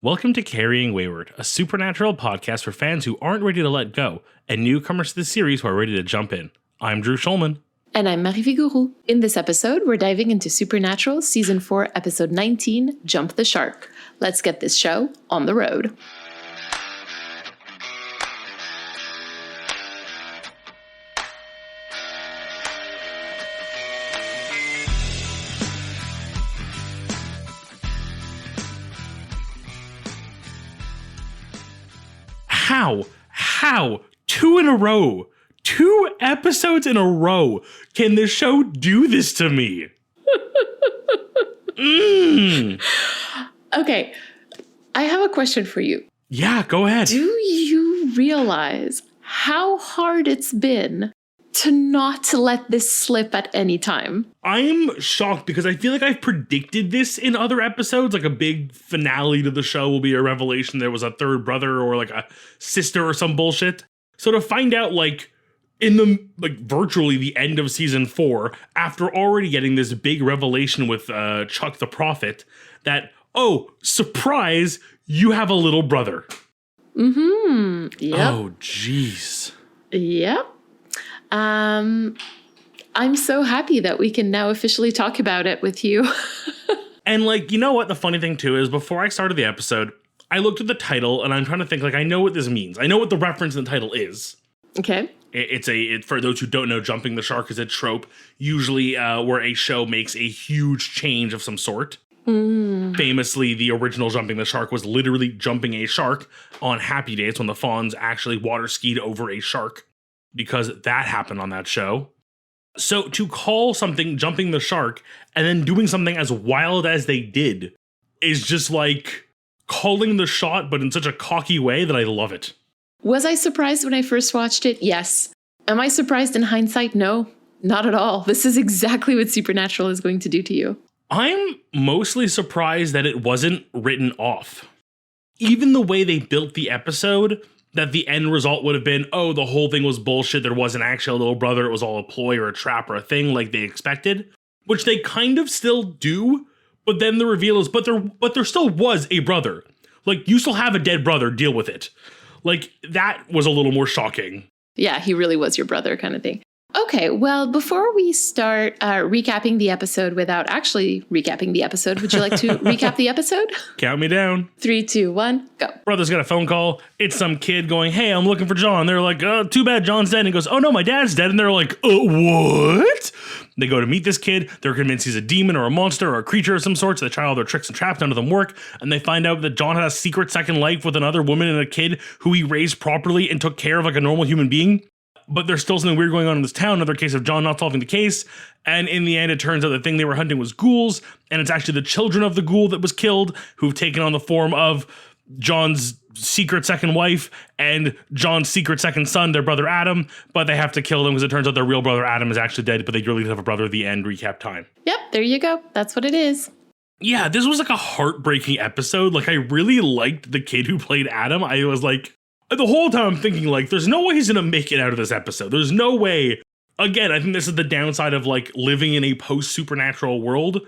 Welcome to Carrying Wayward, a supernatural podcast for fans who aren't ready to let go, and newcomers to the series who are ready to jump in. I'm Drew Schulman. And I'm Marie Vigourou. In this episode, we're diving into Supernatural Season 4, Episode 19, Jump the Shark. Let's get this show on the road. How? 2 in a row. 2 episodes in a row. Can this show do this to me? Okay, I have a question for you. Yeah, go ahead. Do you realize how hard it's been to not let this slip at any time? I'm shocked because I feel like I've predicted this in other episodes. Like a big finale to the show will be a revelation there was a third brother or like a sister or some bullshit. So to find out like in the virtually the end of season 4, after already getting this big revelation with Chuck the Prophet, that, oh, surprise, you have a little brother. Yep. Oh, jeez. Yep. I'm so happy that we can now officially talk about it with you. And like, you know what the funny thing too is, before I started the episode, I looked at the title and I'm trying to think like, I know what this means. I know what the reference in the title is. Okay. It's for those who don't know, jumping the shark is a trope, usually where a show makes a huge change of some sort. Famously, the original Jumping the Shark was literally jumping a shark on Happy Days when the Fonz actually water skied over a shark, because that happened on that show. So to call something jumping the shark and then doing something as wild as they did is just like calling the shot, but in such a cocky way that I love it. Was I surprised when I first watched it? Yes. Am I surprised in hindsight? No, not at all. This is exactly what Supernatural is going to do to you. I'm mostly surprised that it wasn't written off. Even the way they built the episode, that the end result would have been, oh, the whole thing was bullshit, there wasn't actually a little brother, it was all a ploy or a trap or a thing like they expected, which they kind of still do, but then the reveal is, but there still was a brother. Like, you still have a dead brother, deal with it. Like, that was a little more shocking. Yeah, he really was your brother kind of thing. Okay, well, before we start recapping the episode without actually recapping the episode, would you like to recap the episode? Count me down. 3, 2, 1, go. Brother's got a phone call. It's some kid going, hey, I'm looking for John. They're like, too bad John's dead. And he goes, oh no, my dad's dead. And they're like, what? They go to meet this kid. They're convinced he's a demon or a monster or a creature of some sort. So they try all their tricks and traps, none of them work. And they find out that John had a secret second life with another woman and a kid who he raised properly and took care of like a normal human being. But there's still something weird going on in this town, another case of John not solving the case. And in the end, it turns out the thing they were hunting was ghouls, and it's actually the children of the ghoul that was killed who've taken on the form of John's secret second wife and John's secret second son, their brother Adam, but they have to kill them because it turns out their real brother Adam is actually dead, but they really did have a brother at the end. Recap time. Yep, there you go. That's what it is. Yeah, this was like a heartbreaking episode. Like, I really liked the kid who played Adam. I was like, the whole time I'm thinking, like, there's no way he's going to make it out of this episode. There's no way. Again, I think this is the downside of, like, living in a post-supernatural world.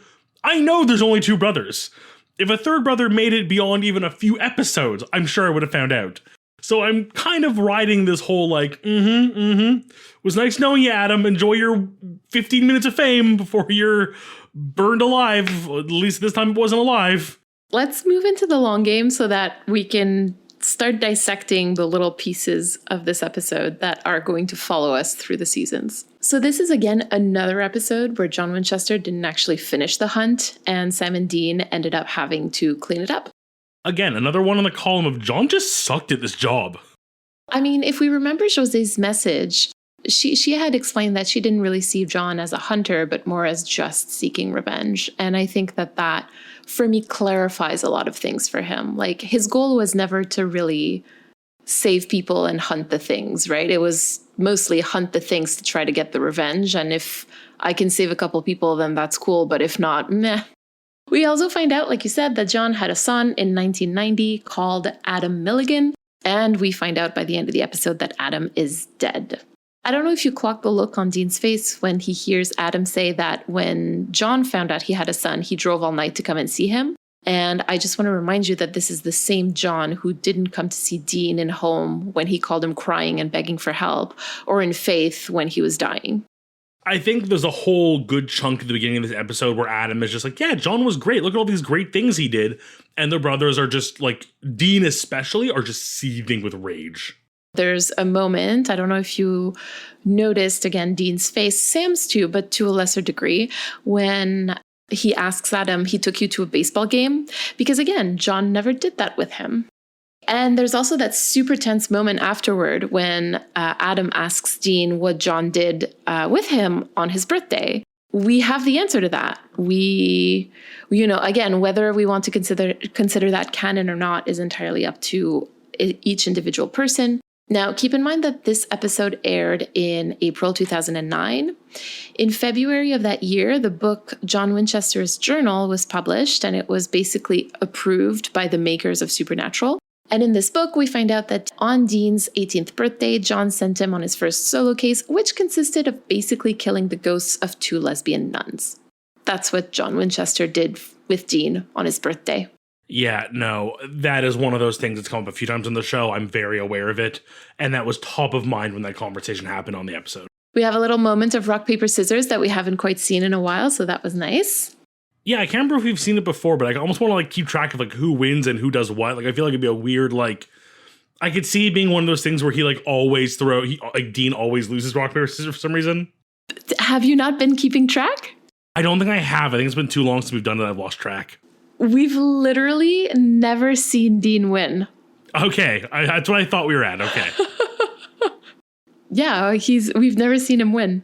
I know there's only 2 brothers. If a third brother made it beyond even a few episodes, I'm sure I would have found out. So I'm kind of riding this whole, like, was nice knowing you, Adam. Enjoy your 15 minutes of fame before you're burned alive. At least this time it wasn't alive. Let's move into the long game so that we can start dissecting the little pieces of this episode that are going to follow us through the seasons. So this is again another episode where John Winchester didn't actually finish the hunt and Sam and Dean ended up having to clean it up. Again, another one on the column of John just sucked at this job. I mean, if we remember José's message, she had explained that she didn't really see John as a hunter, but more as just seeking revenge. And I think that for me clarifies a lot of things for him. Like, his goal was never to really save people and hunt the things, right? It was mostly hunt the things to try to get the revenge. And if I can save a couple people, then that's cool. But if not, meh. We also find out, like you said, that John had a son in 1990 called Adam Milligan. And we find out by the end of the episode that Adam is dead. I don't know if you clocked the look on Dean's face when he hears Adam say that when John found out he had a son, he drove all night to come and see him. And I just want to remind you that this is the same John who didn't come to see Dean in Home when he called him crying and begging for help, or in Faith when he was dying. I think there's a whole good chunk at the beginning of this episode where Adam is just like, yeah, John was great. Look at all these great things he did. And the brothers are just like, Dean especially, are just seething with rage. There's a moment, I don't know if you noticed, again, Dean's face, Sam's too, but to a lesser degree, when he asks Adam, he took you to a baseball game? Because again, John never did that with him. And there's also that super tense moment afterward when Adam asks Dean what John did with him on his birthday. We have the answer to that. We, again, whether we want to consider that canon or not is entirely up to each individual person. Now, keep in mind that this episode aired in April 2009. In February of that year, the book John Winchester's Journal was published, and it was basically approved by the makers of Supernatural. And in this book, we find out that on Dean's 18th birthday, John sent him on his first solo case, which consisted of basically killing the ghosts of 2 lesbian nuns. That's what John Winchester did with Dean on his birthday. Yeah, no, that is one of those things that's come up a few times on the show. I'm very aware of it. And that was top of mind when that conversation happened on the episode. We have a little moment of rock, paper, scissors that we haven't quite seen in a while, so that was nice. Yeah, I can't remember if we've seen it before, but I almost want to keep track of who wins and who does what. I feel like it'd be a weird I could see it being one of those things where he always Dean always loses rock, paper, scissors for some reason. Have you not been keeping track? I don't think I have. I think it's been too long since we've done it. I've lost track. We've literally never seen Dean win. Okay, that's what I thought we were at. Okay. Yeah, we've never seen him win.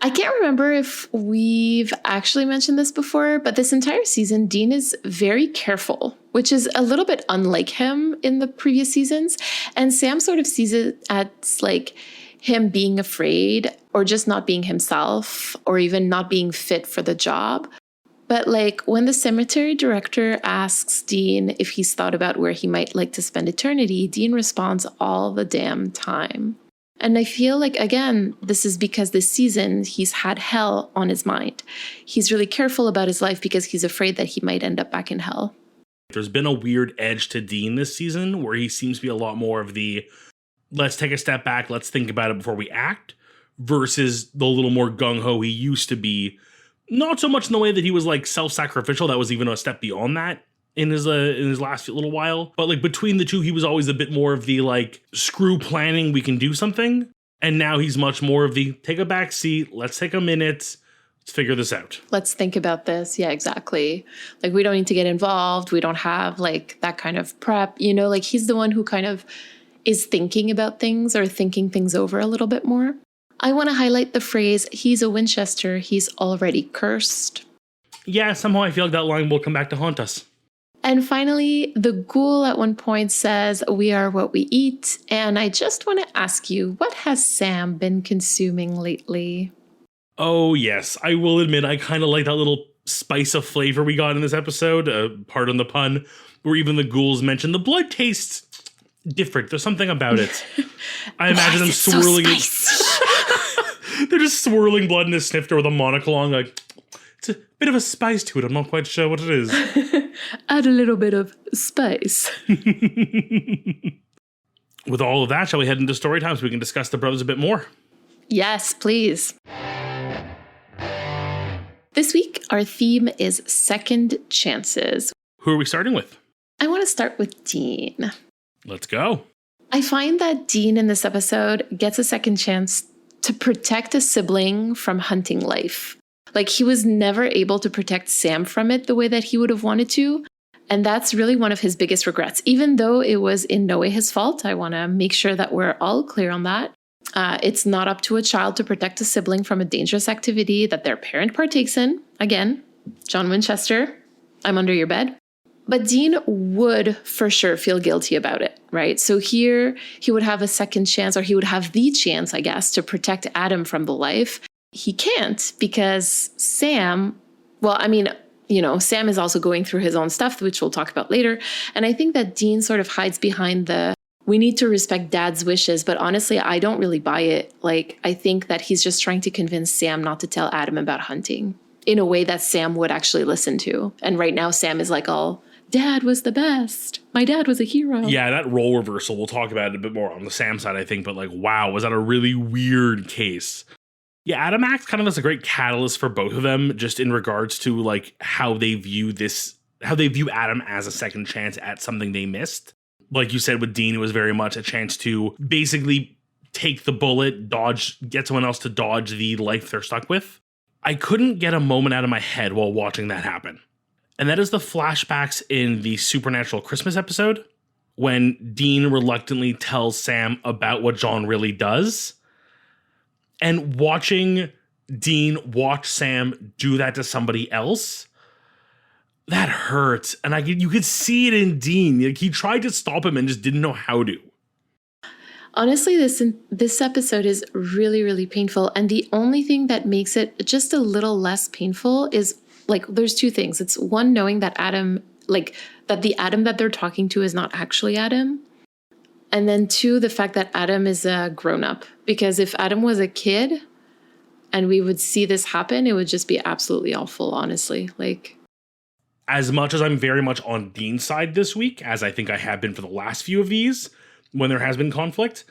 I can't remember if we've actually mentioned this before, but this entire season, Dean is very careful, which is a little bit unlike him in the previous seasons. And Sam sort of sees it as him being afraid or just not being himself or even not being fit for the job. But when the cemetery director asks Dean if he's thought about where he might like to spend eternity, Dean responds all the damn time. And I feel again, this is because this season he's had hell on his mind. He's really careful about his life because he's afraid that he might end up back in hell. There's been a weird edge to Dean this season where he seems to be a lot more of the let's take a step back, let's think about it before we act, versus the little more gung-ho he used to be. Not so much in the way that he was self-sacrificial, that was even a step beyond that in his last little while. But between the two, he was always a bit more of the screw planning, we can do something. And now he's much more of the take a back seat, let's take a minute, let's figure this out. Let's think about this. Yeah, exactly. We don't need to get involved. We don't have that kind of prep. He's the one who kind of is thinking about things or thinking things over a little bit more. I want to highlight the phrase, he's a Winchester, he's already cursed. Yeah, somehow I feel like that line will come back to haunt us. And finally, the ghoul at one point says, we are what we eat. And I just want to ask you, what has Sam been consuming lately? Oh, yes. I will admit, I kind of like that little spice of flavor we got in this episode. Pardon the pun, where even the ghouls mention the blood tastes different. There's something about it. I imagine them swirling it. They're just swirling blood in a snifter with a monocle on. It's a bit of a spice to it. I'm not quite sure what it is. Add a little bit of spice. With all of that, shall we head into story time so we can discuss the brothers a bit more? Yes, please. This week, our theme is second chances. Who are we starting with? I want to start with Dean. Let's go. I find that Dean in this episode gets a second chance to protect a sibling from hunting life. He was never able to protect Sam from it the way that he would have wanted to. And that's really one of his biggest regrets. Even though it was in no way his fault, I want to make sure that we're all clear on that. It's not up to a child to protect a sibling from a dangerous activity that their parent partakes in. Again, John Winchester, I'm under your bed. But Dean would for sure feel guilty about it, right? So here he would have a second chance, or he would have the chance, I guess, to protect Adam from the life. He can't because Sam, Sam is also going through his own stuff, which we'll talk about later. And I think that Dean sort of hides behind we need to respect Dad's wishes. But honestly, I don't really buy it. I think that he's just trying to convince Sam not to tell Adam about hunting in a way that Sam would actually listen to. And right now, Sam is all Dad was the best. My dad was a hero. Yeah, that role reversal, we'll talk about it a bit more on the Sam side, I think, but like, wow, was that a really weird case? Yeah, Adam acts kind of as a great catalyst for both of them, just in regards to like how they view Adam as a second chance at something they missed. Like you said with Dean, it was very much a chance to basically take the bullet, get someone else to dodge the life they're stuck with. I couldn't get a moment out of my head while watching that happen. And that is the flashbacks in the Supernatural Christmas episode when Dean reluctantly tells Sam about what John really does. And watching Dean watch Sam do that to somebody else, that hurt. And you could see it in Dean. Like, he tried to stop him and just didn't know how to. Honestly, this episode is really, really painful. And the only thing that makes it just a little less painful is, like, there's two things. It's one, knowing that that the Adam that they're talking to is not actually Adam. And then two, the fact that Adam is a grown-up. Because if Adam was a kid and we would see this happen, it would just be absolutely awful, honestly. Like, as much as I'm very much on Dean's side this week, as I think I have been for the last few of these, when there has been conflict,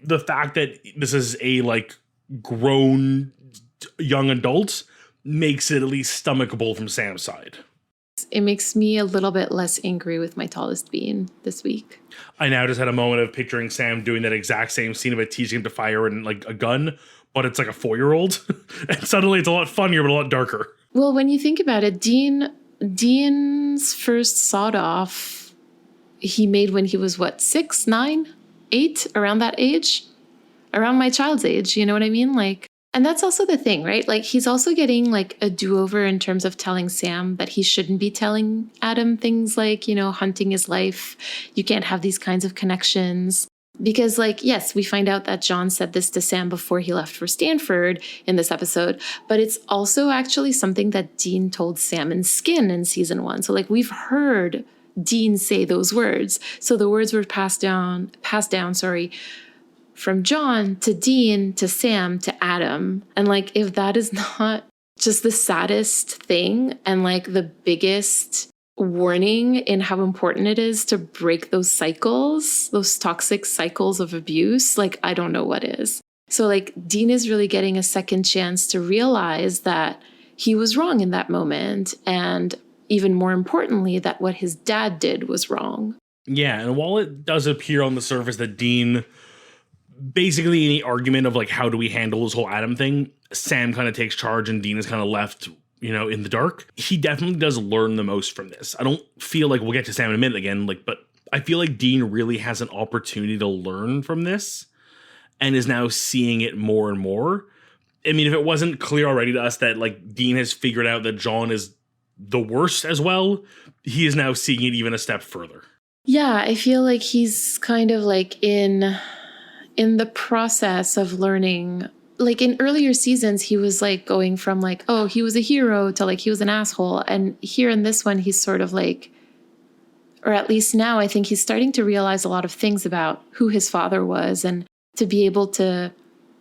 the fact that this is a like grown young adult makes it at least stomachable from Sam's side. it makes me a little bit less angry with my tallest bean this week. I now just had a moment of picturing Sam doing that exact same scene about teaching him to fire and like a gun, but it's like a 4-year-old. And suddenly it's a lot funnier, but a lot darker. Well, when you think about it, Dean's first sawed-off he made when he was, 6, 9, 8, around that age? Around my child's age, you know what I mean? Like, and that's also the thing, right? Like, he's also getting like a do-over in terms of telling Sam that he shouldn't be telling Adam things like, hunting his life. You can't have these kinds of connections. Because, like, yes, we find out that John said this to Sam before he left for Stanford in this episode, but it's also actually something that Dean told Sam in Skin in season 1. So, like, we've heard Dean say those words. So the words were passed down, from John to Dean to Sam to Adam. And, like, if that is not just the saddest thing and, like, the biggest warning in how important it is to break those cycles, those toxic cycles of abuse, like, I don't know what is. So, like, Dean is really getting a second chance to realize that he was wrong in that moment, and even more importantly, that what his dad did was wrong. Yeah, and while it does appear on the surface that Dean, basically any argument of like, how do we handle this whole Adam thing, Sam kind of takes charge and Dean is kind of left in the dark. He definitely does learn the most from this. I don't feel like, we'll get to Sam in a minute again, but I feel like Dean really has an opportunity to learn from this and is now seeing it more and more. I mean, if it wasn't clear already to us that like Dean has figured out that John is the worst as well, he is now seeing it even a step further. Yeah, I feel like he's kind of like in the process of learning. Like, in earlier seasons, he was like going from like, oh, he was a hero to like he was an asshole. And here in this one, he's sort of like, or at least now I think he's starting to realize a lot of things about who his father was, and to be able to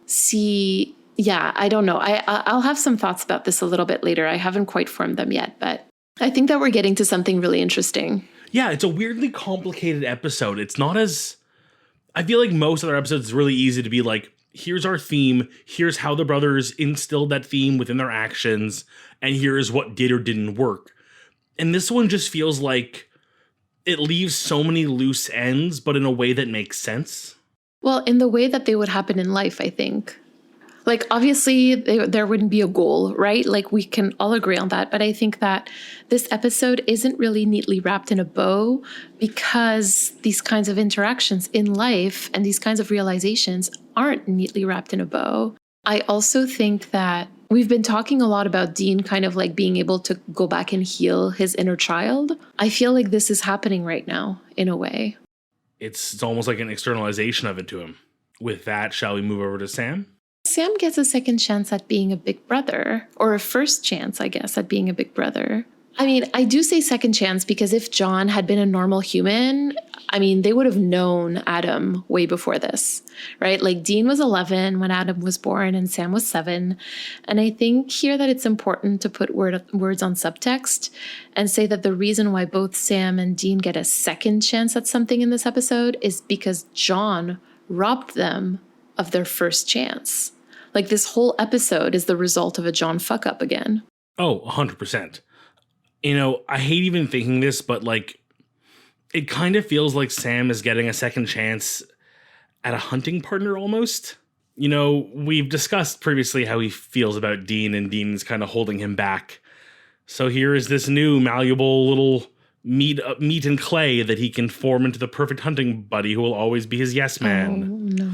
see, I don't know. I'll have some thoughts about this a little bit later. I haven't quite formed them yet, but I think that we're getting to something really interesting. Yeah, it's a weirdly complicated episode. It's not as, I feel like most other episodes, it's really easy to be like, here's our theme, here's how the brothers instilled that theme within their actions, and here's what did or didn't work. And this one just feels like it leaves so many loose ends, but in a way that makes sense. Well, in the way that they would happen in life, I think. Like, obviously, there wouldn't be a goal, right? Like, we can all agree on that. But I think that this episode isn't really neatly wrapped in a bow because these kinds of interactions in life and these kinds of realizations aren't neatly wrapped in a bow. I also think that we've been talking a lot about Dean kind of like being able to go back and heal his inner child. I feel like this is happening right now, in a way. It's almost like an externalization of it to him. With that, shall we move over to Sam? Sam gets a second chance at being a big brother, or a first chance, I guess, at being a big brother. I mean, I do say second chance because if John had been a normal human, I mean, they would have known Adam way before this, right? Like Dean was 11 when Adam was born and Sam was 7. And I think here that it's important to put words on subtext and say that the reason why both Sam and Dean get a second chance at something in this episode is because John robbed them of their first chance. Like this whole episode is the result of a John fuck up again. Oh, 100%. You know, I hate even thinking this, but like, it kind of feels like Sam is getting a second chance at a hunting partner almost. You know, we've discussed previously how he feels about Dean, and Dean's kind of holding him back. So here is this new malleable little meat and clay that he can form into the perfect hunting buddy who will always be his yes man.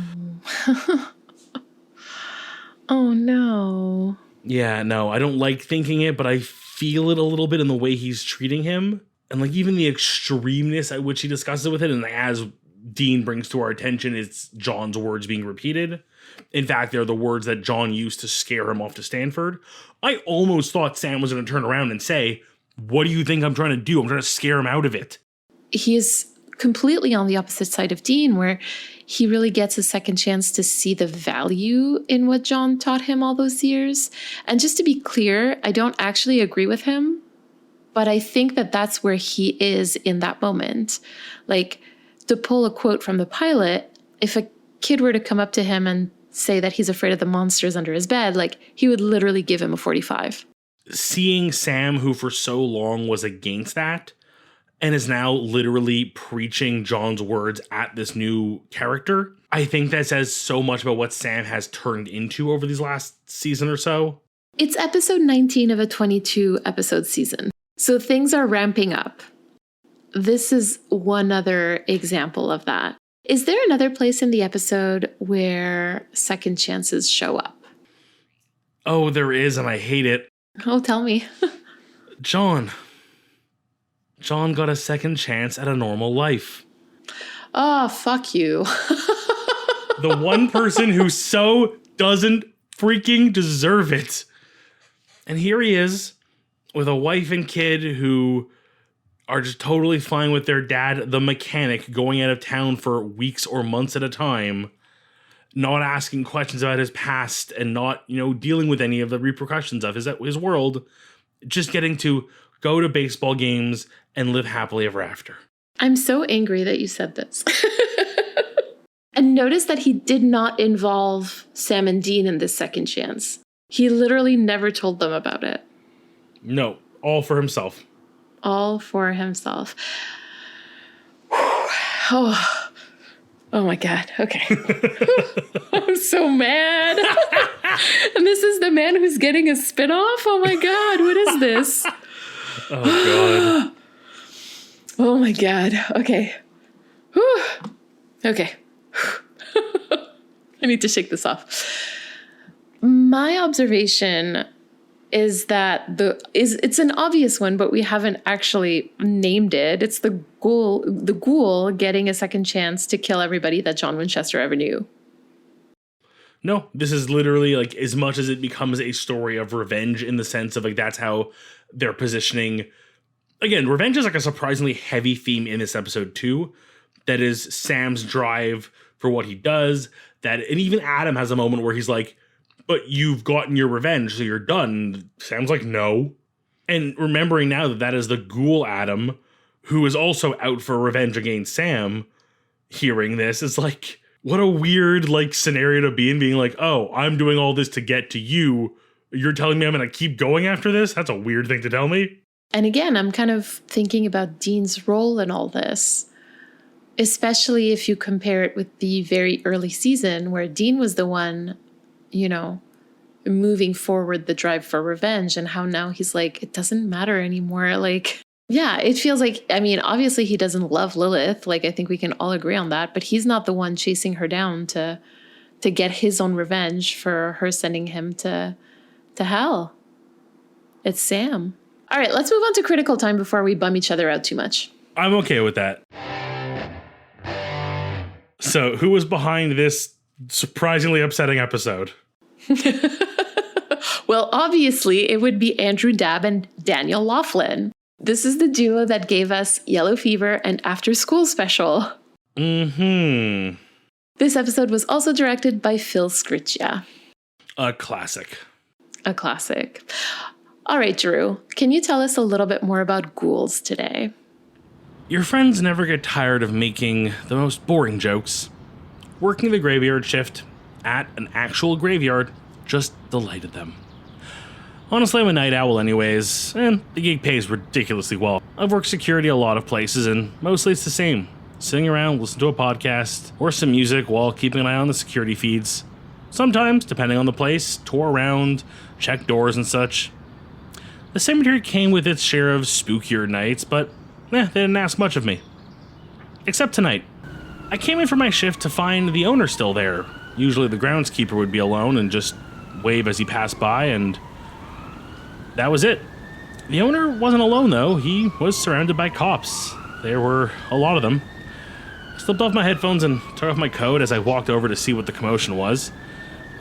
Oh, no. Oh, no. Yeah, no, I don't like thinking it, but I feel it a little bit in the way he's treating him. And like even the extremeness at which he discusses it with it. And as Dean brings to our attention, it's John's words being repeated. In fact, they're the words that John used to scare him off to Stanford. I almost thought Sam was going to turn around and say, "What do you think I'm trying to do? I'm trying to scare him out of it." He is completely on the opposite side of Dean, where he really gets a second chance to see the value in what John taught him all those years. And just to be clear, I don't actually agree with him, but I think that that's where he is in that moment. Like, to pull a quote from the pilot, if a kid were to come up to him and say that he's afraid of the monsters under his bed, like, he would literally give him a 45. Seeing Sam, who for so long was against that, and is now literally preaching John's words at this new character, I think that says so much about what Sam has turned into over these last season or so. It's episode 19 of a 22 episode season, so things are ramping up. This is one other example of that. Is there another place in the episode where second chances show up? Oh, there is, and I hate it. Oh, tell me. John got a second chance at a normal life. Oh, fuck you. The one person who so doesn't freaking deserve it. And here he is with a wife and kid who are just totally fine with their dad, the mechanic, going out of town for weeks or months at a time, not asking questions about his past and not, dealing with any of the repercussions of his world, just getting to go to baseball games and live happily ever after. I'm so angry that you said this. And notice that he did not involve Sam and Dean in this second chance. He literally never told them about it. No, all for himself. All for himself. Oh my God. Okay. I'm so mad. And this is the man who's getting a spinoff? Oh my God. What is this? Oh God. Oh my God. Okay. Whew. Okay. I need to shake this off. My observation is that it's an obvious one, but we haven't actually named it. It's the ghoul getting a second chance to kill everybody that John Winchester ever knew. No, this is literally like, as much as it becomes a story of revenge in the sense of like, that's how they're positioning. Again, revenge is like a surprisingly heavy theme in this episode too. That is Sam's drive for what he does. And even Adam has a moment where he's like, "But you've gotten your revenge, so you're done." Sam's like, "No." And remembering now that is the ghoul Adam, who is also out for revenge against Sam, hearing this is like, what a weird like scenario to be in, being like, "Oh, I'm doing all this to get to you. You're telling me I'm going to keep going after this?" That's a weird thing to tell me. And again, I'm kind of thinking about Dean's role in all this, especially if you compare it with the very early season where Dean was the one, moving forward the drive for revenge, and how now he's like, it doesn't matter anymore. Like, yeah, it feels like, obviously he doesn't love Lilith. Like, I think we can all agree on that, but he's not the one chasing her down to get his own revenge for her sending him to hell. It's Sam. All right, let's move on to critical time before we bum each other out too much. I'm okay with that. So, who was behind this surprisingly upsetting episode? Well, obviously, it would be Andrew Dabb and Daniel Laughlin. This is the duo that gave us Yellow Fever and After School Special. Mm-hmm. This episode was also directed by Phil Sgriccia. A classic. A classic. All right, Drew, can you tell us a little bit more about ghouls today? Your friends never get tired of making the most boring jokes. Working the graveyard shift at an actual graveyard just delighted them. Honestly, I'm a night owl anyways, and the gig pays ridiculously well. I've worked security a lot of places, and mostly it's the same. Sitting around, listen to a podcast, or some music while keeping an eye on the security feeds. Sometimes, depending on the place, tour around, check doors and such. The cemetery came with its share of spookier nights, but they didn't ask much of me. Except tonight. I came in for my shift to find the owner still there. Usually the groundskeeper would be alone and just wave as he passed by, and that was it. The owner wasn't alone though. He was surrounded by cops. There were a lot of them. I slipped off my headphones and took off my coat as I walked over to see what the commotion was.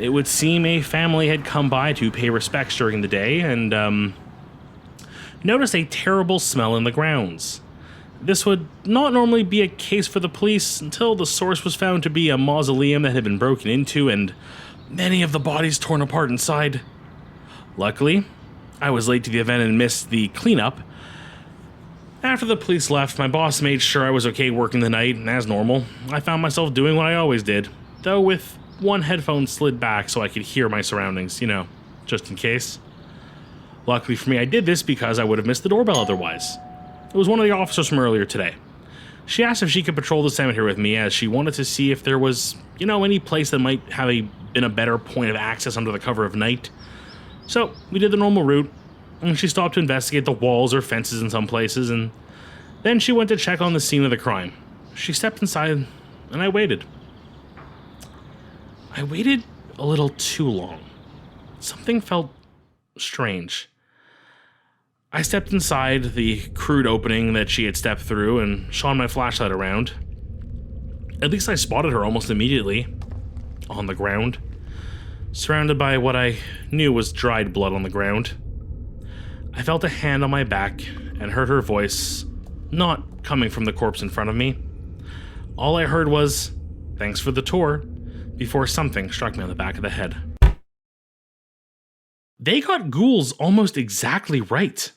It would seem a family had come by to pay respects during the day and, noticed a terrible smell in the grounds. This would not normally be a case for the police until the source was found to be a mausoleum that had been broken into and many of the bodies torn apart inside. Luckily, I was late to the event and missed the cleanup. After the police left, my boss made sure I was okay working the night, and as normal, I found myself doing what I always did, though with one headphone slid back so I could hear my surroundings, just in case. Luckily for me, I did this because I would have missed the doorbell otherwise. It was one of the officers from earlier today. She asked if she could patrol the cemetery with me as she wanted to see if there was, any place that might have been a better point of access under the cover of night. So we did the normal route, and she stopped to investigate the walls or fences in some places, and then she went to check on the scene of the crime. She stepped inside, and I waited. I waited a little too long. Something felt strange. I stepped inside the crude opening that she had stepped through and shone my flashlight around. At least I spotted her almost immediately, on the ground, surrounded by what I knew was dried blood on the ground. I felt a hand on my back and heard her voice, not coming from the corpse in front of me. All I heard was, "Thanks for the tour," before something struck me on the back of the head. They got ghouls almost exactly right.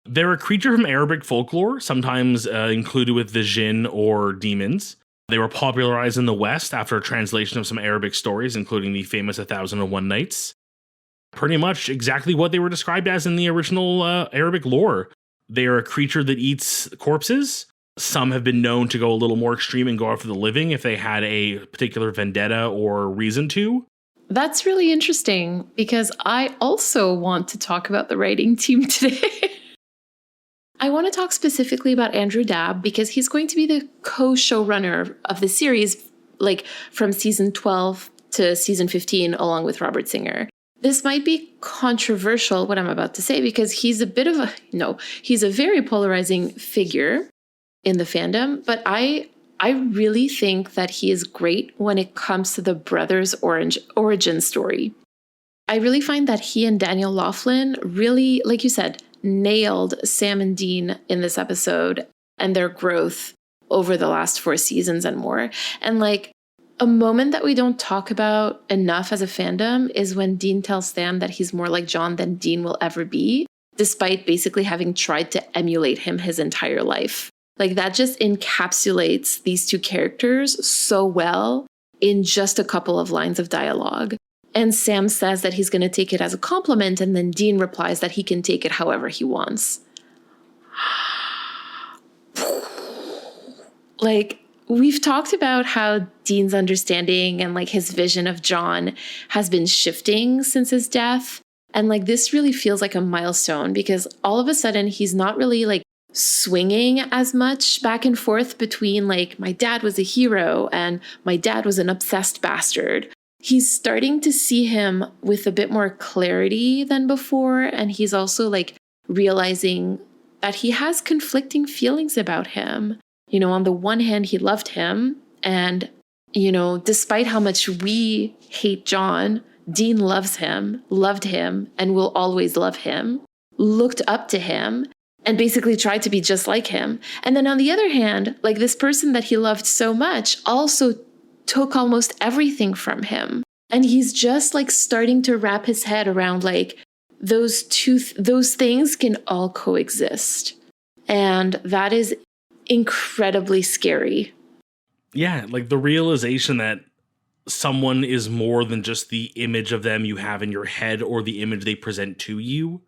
They're a creature from Arabic folklore, sometimes included with the jinn or demons. They were popularized in the West after a translation of some Arabic stories, including the famous 1001 Nights. Pretty much exactly what they were described as in the original Arabic lore. They are a creature that eats corpses. Some have been known to go a little more extreme and go after the living if they had a particular vendetta or reason to. That's really interesting because I also want to talk about the writing team today. I want to talk specifically about Andrew Dabb because he's going to be the co-showrunner of the series, from season 12 to season 15, along with Robert Singer. This might be controversial, what I'm about to say, because he's he's a very polarizing figure in the fandom, but I really think that he is great when it comes to the brothers' origin story. I really find that he and Daniel Laughlin really, like you said, nailed Sam and Dean in this episode and their growth over the last 4 seasons and more. And a moment that we don't talk about enough as a fandom is when Dean tells Sam that he's more like John than Dean will ever be, despite basically having tried to emulate him his entire life. That just encapsulates these two characters so well in just a couple of lines of dialogue. And Sam says that he's going to take it as a compliment, and then Dean replies that he can take it however he wants. We've talked about how Dean's understanding and his vision of John has been shifting since his death. And this really feels like a milestone because all of a sudden he's not really swinging as much back and forth between my dad was a hero and my dad was an obsessed bastard. He's starting to see him with a bit more clarity than before. And he's also realizing that he has conflicting feelings about him. On the one hand, he loved him. And, despite how much we hate John, Dean loves him, loved him, and will always love him, looked up to him, and basically tried to be just like him. And then on the other hand, like this person that he loved so much also took almost everything from him. And he's just like starting to wrap his head around like those those things can all coexist. And that is incredibly scary. Yeah, like the realization that someone is more than just the image of them you have in your head or the image they present to you.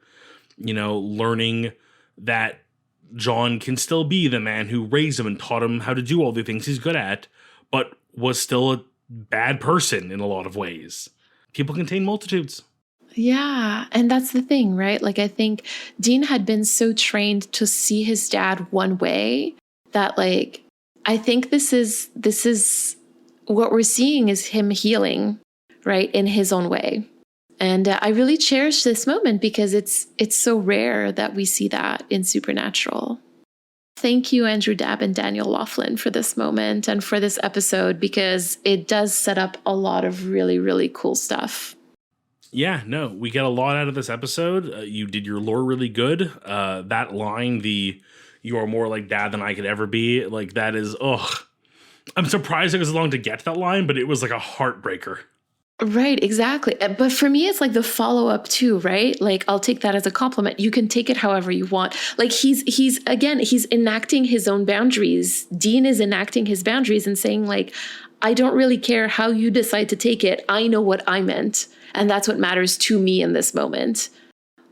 You know, learning that John can still be the man who raised him and taught him how to do all the things he's good at, but was still a bad person in a lot of ways. People contain multitudes. Yeah. And that's the thing, right? Like, I think Dean had been so trained to see his dad one way that, like, I think this is what we're seeing is him healing, right, in his own way. And I really cherish this moment because it's so rare that we see that in Supernatural. Thank you, Andrew Dabb and Daniel Laughlin, for this moment and for this episode, because it does set up a lot of really, really cool stuff. Yeah, no, we get a lot out of this episode. You did your lore really good. That line, you are more like dad than I could ever be, like that is, I'm surprised it was long to get to that line, but it was like a heartbreaker. Right, exactly. But for me, it's like the follow-up too, right? Like, I'll take that as a compliment. You can take it however you want. Like, he's enacting his own boundaries. Dean is enacting his boundaries and saying, like, I don't really care how you decide to take it. I know what I meant. And that's what matters to me in this moment.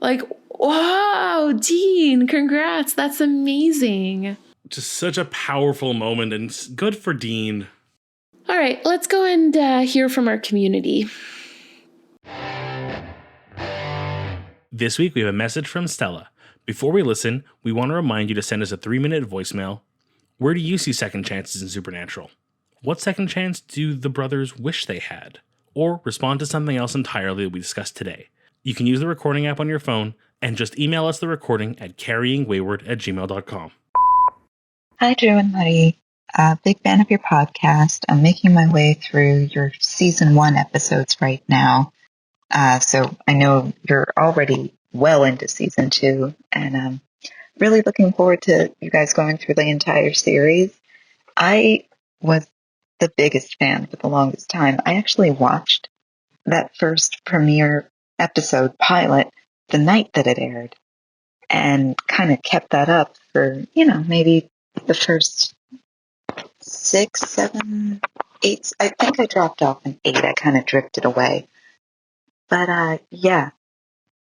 Like, wow, Dean, congrats. That's amazing. Just such a powerful moment, and good for Dean. All right, let's go and hear from our community. This week, we have a message from Stella. Before we listen, we want to remind you to send us a 3-minute voicemail. Where do you see second chances in Supernatural? What second chance do the brothers wish they had? Or respond to something else entirely that we discussed today. You can use the recording app on your phone and just email us the recording at carryingwayward@gmail.com. Hi, Drew and Marie. Big fan of your podcast. I'm making my way through your season 1 episodes right now. So I know you're already well into season 2, and I'm really looking forward to you guys going through the entire series. I was the biggest fan for the longest time. I actually watched that first premiere episode pilot the night that it aired and kind of kept that up for, maybe the first 6, 7, 8. I think I dropped off in 8. I kind of drifted away. But yeah,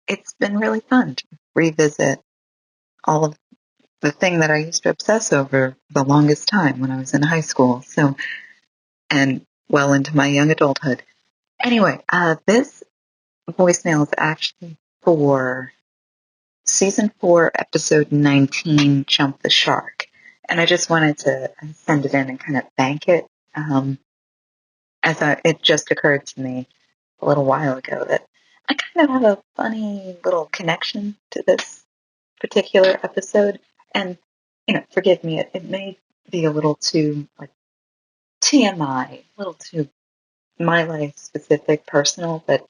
it's been really fun to revisit all of the thing that I used to obsess over the longest time when I was in high school. So, and well into my young adulthood. Anyway, this voicemail is actually for season 4, episode 19, Jump the Shark. And I just wanted to send it in and kind of thank it. I thought it just occurred to me a little while ago that I kind of have a funny little connection to this particular episode. And, forgive me, it may be a little too, like, TMI, a little too my life specific, personal, but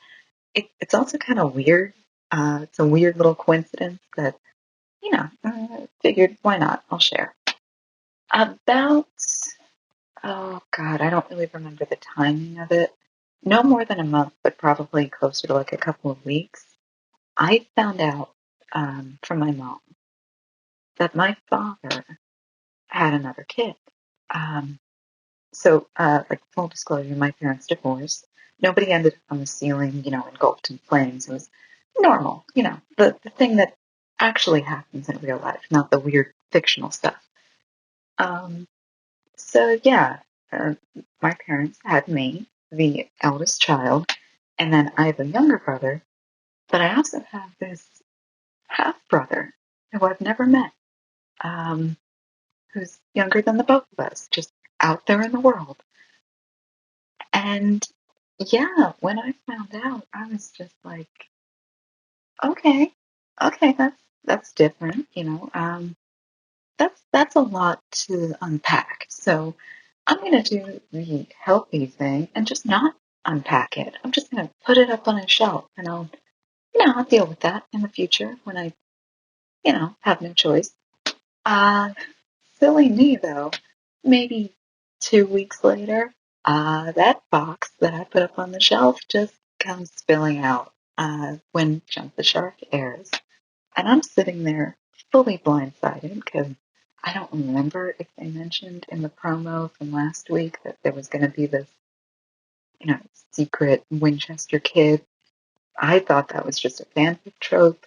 it's also kind of weird. It's a weird little coincidence that, figured why not? I'll share. About, oh God, I don't really remember the timing of it. No more than a month, but probably closer to like a couple of weeks. I found out from my mom that my father had another kid. So, like full disclosure, my parents divorced. Nobody ended up on the ceiling, engulfed in flames. It was normal, the thing that actually happens in real life, not the weird fictional stuff. So yeah, my parents had me, the eldest child, and then I have a younger brother, but I also have this half brother who I've never met, who's younger than the both of us, just out there in the world. And yeah, when I found out, I was just like, okay, that's different, that's a lot to unpack. So I'm gonna do the healthy thing and just not unpack it. I'm just going to put it up on a shelf and I'll deal with that in the future when I, have no choice. Uh, Silly me though. Maybe 2 weeks later, that box that I put up on the shelf just comes spilling out when Jump the Shark airs. And I'm sitting there fully blindsided because I don't remember if they mentioned in the promo from last week that there was going to be this, secret Winchester kid. I thought that was just a fanfic trope.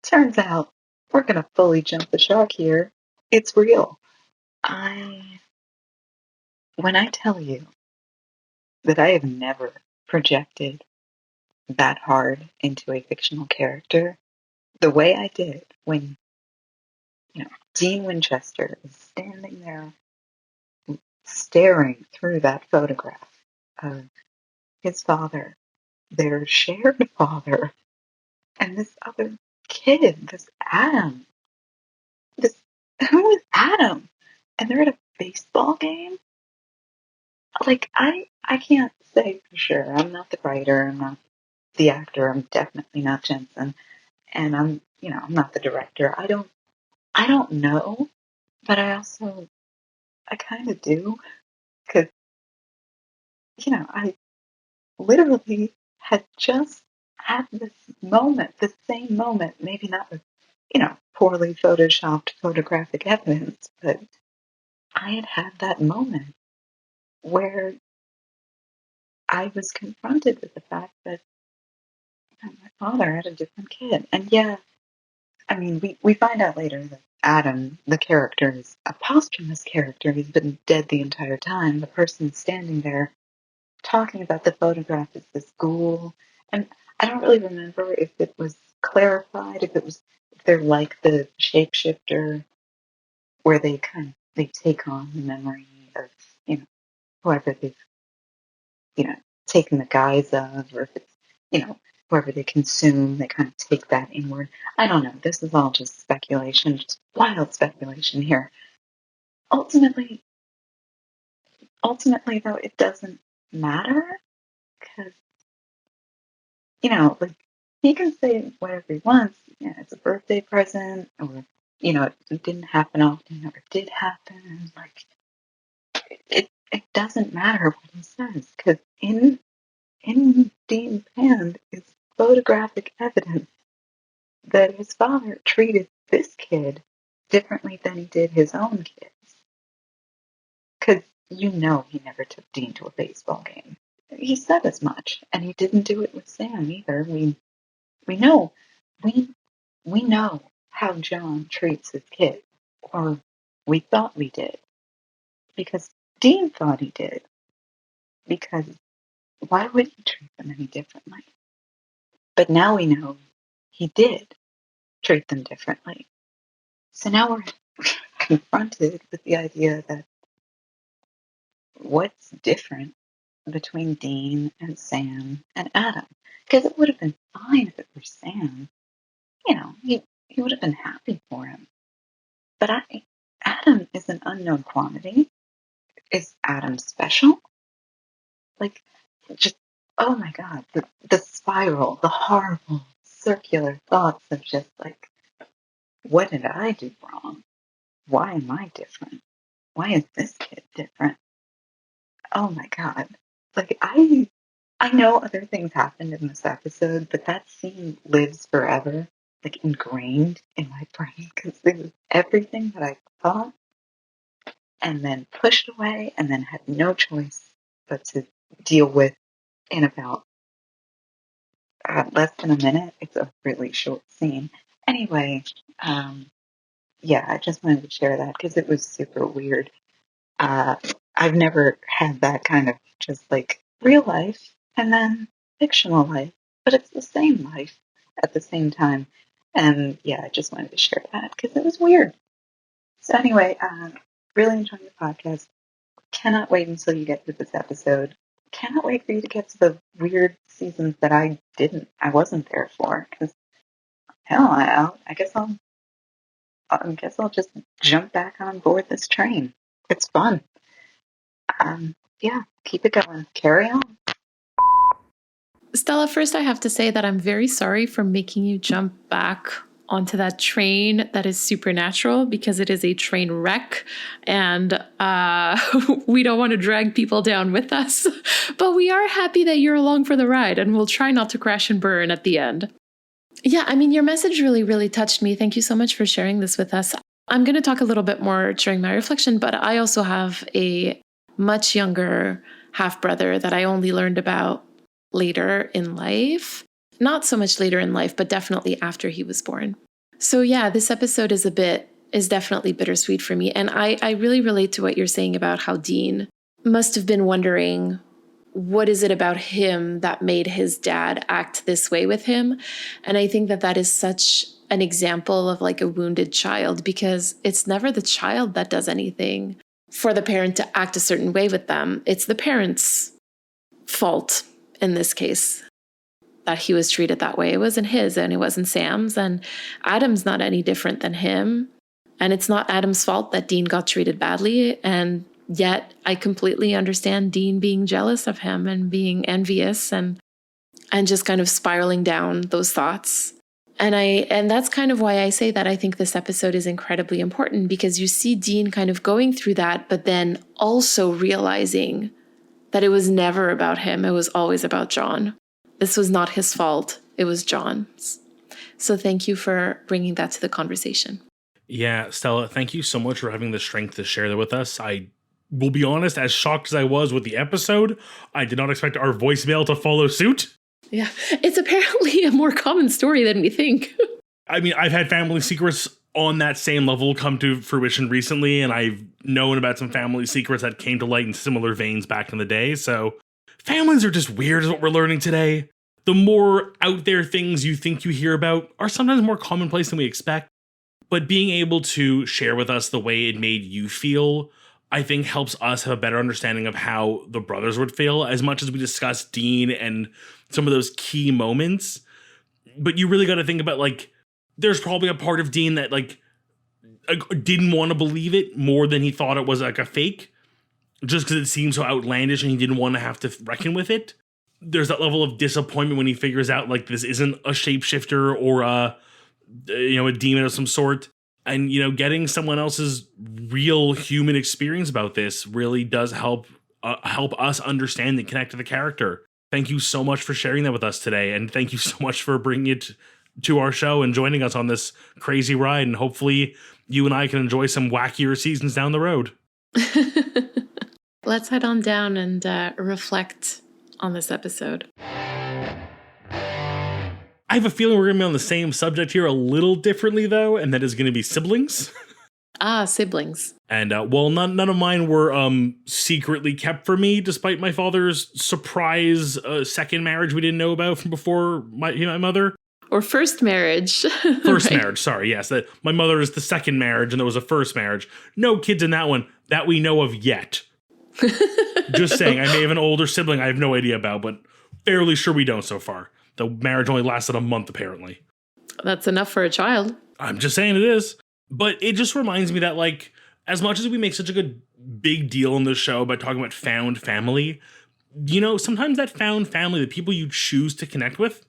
Turns out we're going to fully jump the shark here. It's real. When I tell you that I have never projected that hard into a fictional character, the way I did when, Dean Winchester is standing there staring through that photograph of his father, their shared father, and this other kid, this Adam. This Who is Adam? And they're at a baseball game? Like I can't say for sure. I'm not the writer, I'm not the actor, I'm definitely not Jensen, and I'm not the director. I don't know, but I kind of do, because I literally had just had this moment, the same moment, maybe not with, poorly photoshopped photographic evidence, but I had had that moment where I was confronted with the fact that my father had a different kid. And yeah, I mean, we find out later that Adam, the character, is a posthumous character. He's been dead the entire time. The person standing there talking about the photograph is this ghoul. And I don't really remember if it was clarified, if they're like the shapeshifter, where they take on the memory of, whoever they've, you know, taken the guise of, or if it's, whoever they consume, they kind of take that inward. I don't know. This is all just speculation, just wild speculation here. Ultimately, though, it doesn't matter because, like, he can say whatever he wants. Yeah, it's a birthday present, or, it didn't happen often, or it did happen. Like, it doesn't matter what he says because in Dean's hand is photographic evidence that his father treated this kid differently than he did his own kids. Because he never took Dean to a baseball game. He said as much, and he didn't do it with Sam either. We know we know how John treats his kid, or we thought we did, because Dean thought he did. Because why would he treat them any differently? But now we know he did treat them differently. So now we're confronted with the idea that what's different between Dean and Sam and Adam? Because it would have been fine if it were Sam. He would have been happy for him. But Adam is an unknown quantity. Is Adam special? Like, just, oh my God, the spiral, the horrible circular thoughts of just like, what did I do wrong? Why am I different? Why is this kid different? Oh my God. Like, I know other things happened in this episode, but that scene lives forever, like ingrained in my brain, because it was everything that I thought and then pushed away and then had no choice but to deal with in about less than a minute. It's a really short scene. Anyway, yeah, I just wanted to share that because it was super weird. Uh, I've never had that kind of just like real life and then fictional life, but it's the same life at the same time. And yeah, I just wanted to share that because it was weird. So anyway, really enjoying the podcast. Cannot wait until you get to this episode. Cannot wait for you to get to the weird seasons that I wasn't there for. Because hell, I guess I'll just jump back on board this train. It's fun. Yeah, keep it going. Carry on. Stella, first I have to say that I'm very sorry for making you jump back onto that train that is supernatural, because it is a train wreck and we don't want to drag people down with us. But we are happy that you're along for the ride, and we'll try not to crash and burn at the end. Yeah, I mean, your message really, really touched me. Thank you so much for sharing this with us. I'm going to talk a little bit more during my reflection, but I also have a much younger half-brother that I only learned about later in life. Not so much later in life, but definitely after he was born. So yeah, this episode is definitely bittersweet for me. And I really relate to what you're saying about how Dean must have been wondering, what is it about him that made his dad act this way with him? And I think that is such an example of like a wounded child, because it's never the child that does anything for the parent to act a certain way with them. It's the parent's fault in this case that he was treated that way. It wasn't his and it wasn't Sam's, and Adam's not any different than him. And it's not Adam's fault that Dean got treated badly. And yet I completely understand Dean being jealous of him and being envious and just kind of spiraling down those thoughts. And that's kind of why I say that I think this episode is incredibly important, because you see Dean kind of going through that, but then also realizing that it was never about him. It was always about John. This was not his fault. It was John's. So thank you for bringing that to the conversation. Yeah, Stella, thank you so much for having the strength to share that with us. I will be honest, as shocked as I was with the episode, I did not expect our voicemail to follow suit. Yeah, it's apparently a more common story than we think. I mean, I've had family secrets on that same level come to fruition recently, and I've known about some family secrets that came to light in similar veins back in the day. So families are just weird is what we're learning today. The more out there things you think you hear about are sometimes more commonplace than we expect. But being able to share with us the way it made you feel, I think helps us have a better understanding of how the brothers would feel, as much as we discuss Dean and some of those key moments. But you really got to think about, like, there's probably a part of Dean that, like, didn't want to believe it more than he thought it was, like, a fake, just because it seemed so outlandish and he didn't want to have to reckon with it. There's that level of disappointment when he figures out, like, this isn't a shapeshifter or a demon of some sort. And, getting someone else's real human experience about this really does help us understand and connect to the character. Thank you so much for sharing that with us today. And thank you so much for bringing it to our show and joining us on this crazy ride. And hopefully you and I can enjoy some wackier seasons down the road. Let's head on down and reflect on this episode. I have a feeling we're going to be on the same subject here a little differently, though, and that is going to be siblings. Siblings. And, none of mine were secretly kept from me, despite my father's surprise second marriage we didn't know about from before my mother. Or first marriage. First marriage, sorry, yes. That my mother is the second marriage, and there was a first marriage. No kids in that one that we know of yet. Just saying, I may have an older sibling I have no idea about, but fairly sure we don't so far. The marriage only lasted a month, apparently. That's enough for a child. I'm just saying it is. But it just reminds me that, like, as much as we make such a good big deal in this show about talking about found family, sometimes that found family, the people you choose to connect with,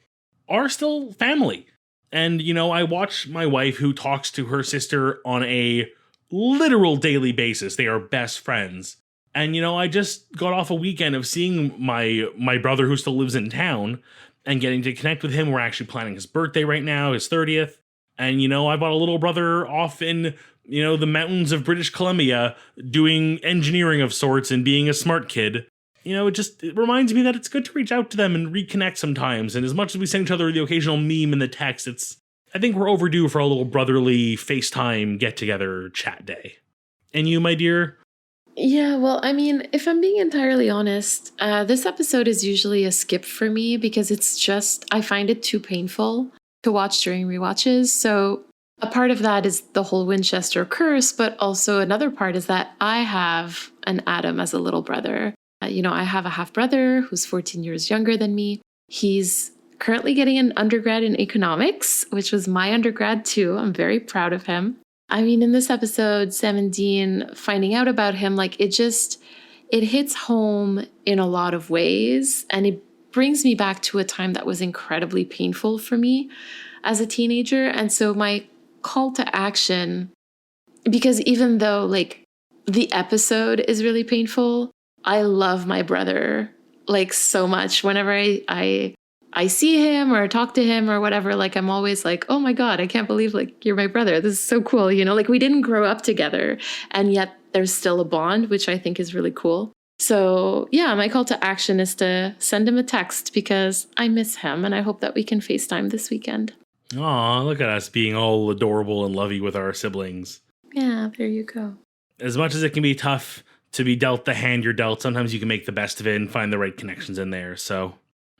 are still family. And, I watch my wife, who talks to her sister on a literal daily basis. They are best friends. And, I just got off a weekend of seeing my brother, who still lives in town, and getting to connect with him. We're actually planning his birthday right now, his 30th. And, I bought a little brother off in, the mountains of British Columbia doing engineering of sorts and being a smart kid. It reminds me that it's good to reach out to them and reconnect sometimes. And as much as we send each other the occasional meme in the text, I think we're overdue for a little brotherly FaceTime get-together chat day. And you, my dear? Yeah, well, I mean, if I'm being entirely honest, this episode is usually a skip for me because I find it too painful to watch during rewatches. So a part of that is the whole Winchester curse, but also another part is that I have an Adam as a little brother. I have a half brother who's 14 years younger than me. He's currently getting an undergrad in economics, which was my undergrad too. I'm very proud of him. I mean, in this episode, Sam and Dean finding out about him, like it hits home in a lot of ways. And brings me back to a time that was incredibly painful for me as a teenager. And so my call to action, because even though like the episode is really painful, I love my brother like so much. Whenever I see him or talk to him or whatever, like I'm always like, oh my God, I can't believe like you're my brother. This is so cool. You know, like we didn't grow up together and yet there's still a bond, which I think is really cool. So yeah, my call to action is to send him a text because I miss him and I hope that we can FaceTime this weekend. Aw, look at us being all adorable and lovey with our siblings. Yeah, there you go. As much as it can be tough to be dealt the hand you're dealt, sometimes you can make the best of it and find the right connections in there. So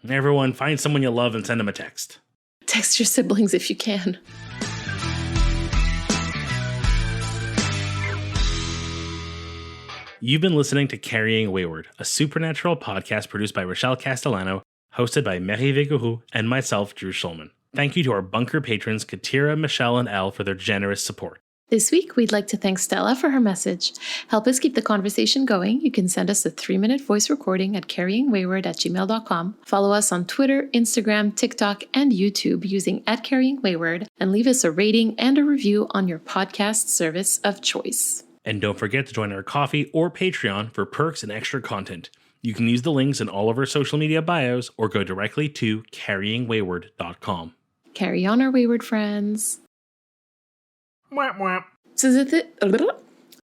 everyone, find someone you love and send them a text. Text your siblings if you can. You've been listening to Carrying Wayward, a supernatural podcast produced by Rochelle Castellano, hosted by Marie Vigouroux and myself, Drew Schulman. Thank you to our bunker patrons, Katira, Michelle, and Elle, for their generous support. This week, we'd like to thank Stella for her message. Help us keep the conversation going. You can send us a 3-minute voice recording at carryingwayward@gmail.com. Follow us on Twitter, Instagram, TikTok, and YouTube using @carryingwayward, and leave us a rating and a review on your podcast service of choice. And don't forget to join our Ko-fi or Patreon for perks and extra content. You can use the links in all of our social media bios or go directly to carryingwayward.com. Carry on, our wayward friends. Whap, whap. So is it